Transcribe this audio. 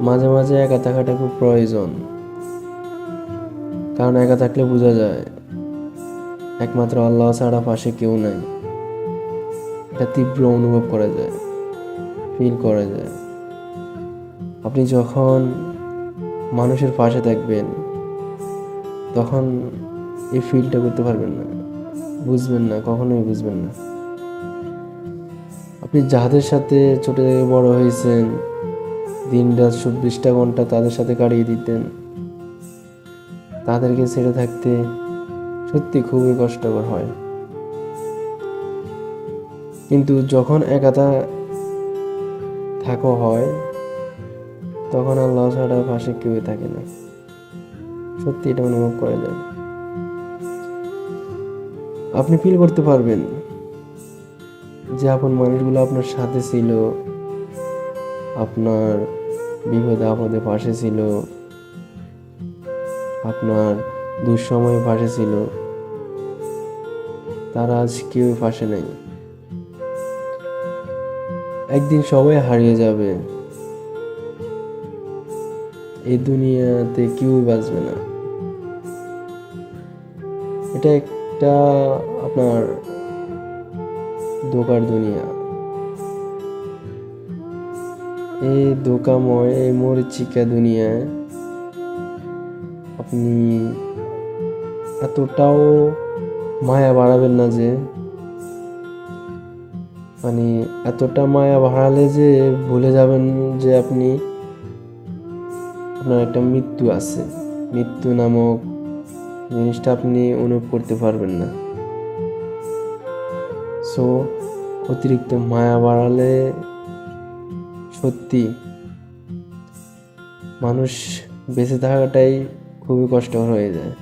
মাঝে মাঝে একা থাকাটা খুব প্রয়োজন, কারণ একা থাকলে বোঝা যায় একমাত্র আল্লাহ ছাড়া পাশে কেউ নাই। এটা তীব্র অনুভব করা যায়, ফিল করা যায়। আপনি যখন মানুষের পাশে থাকবেন তখন এই ফিলটা করতে পারবেন না, বুঝবেন না, কখনোই বুঝবেন না। আপনি যাদের সাথে ছোট থেকে বড় হয়েছেন, দিন রাত 24টা ঘন্টা তাদের সাথে কাটিয়ে দিতেন, তাদেরকে ছেড়ে থাকতে সত্যি খুবই কষ্টকর হয়। কিন্তু যখন একা থাকা হয় তখন আল্লাহ ছাড়া পাশে কেউই থাকে না, সত্যি এটা অনুভব করা যায়। আপনি ফিল করতে পারবেন যে আপন মানুষগুলো আপনার সাথে ছিল, আপনার বিপদে আপদে পাশে ছিল, আপনার দুঃসময়ে পাশে ছিল, তারা আজ কেউই পাশে নেই। একদিন সবাই হারিয়ে যাবে, এই দুনিয়াতে কেউই বাঁচবে না। এটা একটা আপনার ধোঁকার দুনিয়া। এই ধোঁকাময়, এই মরিচিকা দুনিয়ায় আপনি এতটাও মায়া বাড়াবেন না যে, মানে এতটা মায়া বাড়ালে যে ভুলে যাবেন যে আপনার একটা মৃত্যু আছে। মৃত্যু নামক জিনিসটা আপনি অনুভব করতে পারবেন না। সো অতিরিক্ত মায়া বাড়ালে সত্যি মানুষ বেঁচে থাকাটাই খুবই কষ্টকর হয়ে যায়।